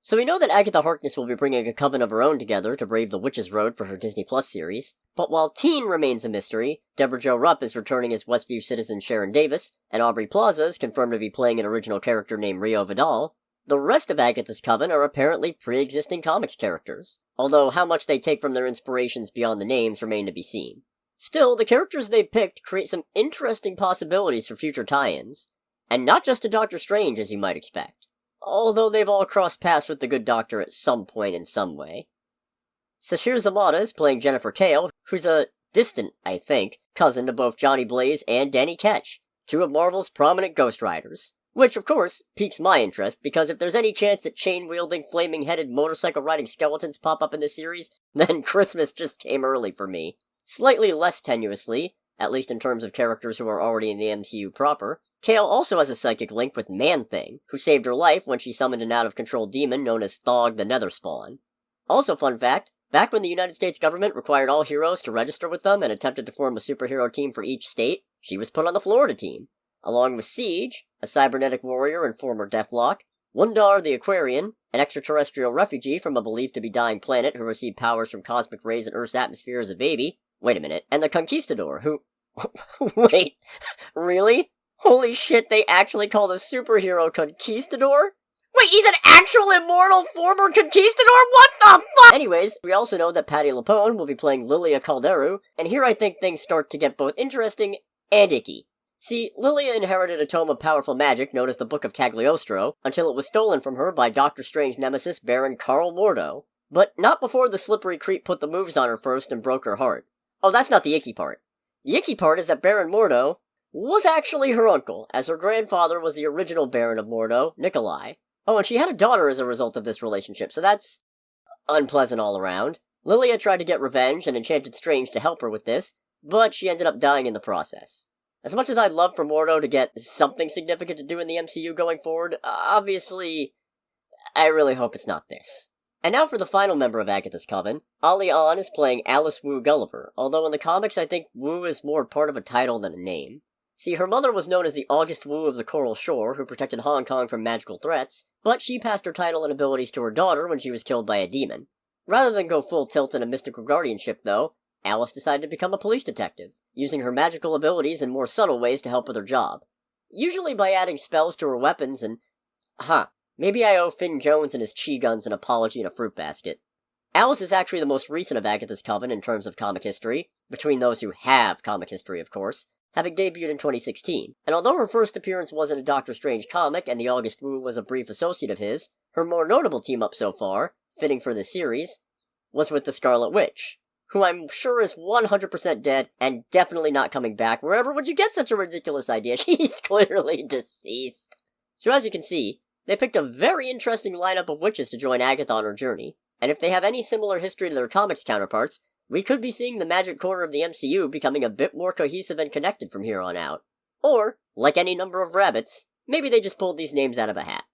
So we know that Agatha Harkness will be bringing a coven of her own together to brave the Witch's Road for her Disney Plus series, but while Teen remains a mystery, Deborah Jo Rupp is returning as Westview citizen Sharon Davis, and Aubrey Plaza is confirmed to be playing an original character named Rio Vidal, the rest of Agatha's coven are apparently pre-existing comics characters, although how much they take from their inspirations beyond the names remain to be seen. Still, the characters they've picked create some interesting possibilities for future tie-ins, and not just to Doctor Strange as you might expect, although they've all crossed paths with the Good Doctor at some point in some way. Sashir Zamata is playing Jennifer Kale, who's a distant, I think, cousin to both Johnny Blaze and Danny Ketch, two of Marvel's prominent Ghost Riders. Which, of course, piques my interest, because if there's any chance that chain-wielding, flaming-headed, motorcycle-riding skeletons pop up in this series, then Christmas just came early for me. Slightly less tenuously, at least in terms of characters who are already in the MCU proper, Kale also has a psychic link with Man-Thing, who saved her life when she summoned an out-of-control demon known as Thog the Netherspawn. Also, fun fact, back when the United States government required all heroes to register with them and attempted to form a superhero team for each state, she was put on the Florida team, along with Siege, a cybernetic warrior and former Deathlock, Wundar the Aquarian, an extraterrestrial refugee from a believed to be dying planet who received powers from cosmic rays in Earth's atmosphere as a baby, wait a minute, and the Conquistador, who... Wait, really? Holy shit, they actually called a superhero Conquistador? Wait, he's an actual immortal former Conquistador? What the fuck? Anyways, we also know that Patti LuPone will be playing Lilia Calderu, and here I think things start to get both interesting and icky. See, Lilia inherited a tome of powerful magic known as the Book of Cagliostro, until it was stolen from her by Doctor Strange nemesis Baron Karl Mordo. But not before the slippery creep put the moves on her first and broke her heart. Oh, that's not the icky part. The icky part is that Baron Mordo was actually her uncle, as her grandfather was the original Baron of Mordo, Nikolai. Oh, and she had a daughter as a result of this relationship, so that's unpleasant all around. Lilia tried to get revenge and enchanted Strange to help her with this, but she ended up dying in the process. As much as I'd love for Mordo to get something significant to do in the MCU going forward, obviously, I really hope it's not this. And now for the final member of Agatha's Coven, Ali An is playing Alice Wu Gulliver, although in the comics I think Wu is more part of a title than a name. See, her mother was known as the August Wu of the Coral Shore, who protected Hong Kong from magical threats, but she passed her title and abilities to her daughter when she was killed by a demon. Rather than go full tilt in a mystical guardianship, though, Alice decided to become a police detective, using her magical abilities in more subtle ways to help with her job. Usually by adding spells to her weapons and... maybe I owe Finn Jones and his chi guns an apology in a fruit basket. Alice is actually the most recent of Agatha's Coven in terms of comic history, between those who have comic history, of course, having debuted in 2016. And although her first appearance wasn't a Doctor Strange comic and the August Wu was a brief associate of his, her more notable team-up so far, fitting for this series, was with the Scarlet Witch, who I'm sure is 100% dead and definitely not coming back. Wherever would you get such a ridiculous idea? She's clearly deceased. So as you can see, they picked a very interesting lineup of witches to join Agatha on her journey, and if they have any similar history to their comics counterparts, we could be seeing the magic corner of the MCU becoming a bit more cohesive and connected from here on out. Or, like any number of rabbits, maybe they just pulled these names out of a hat.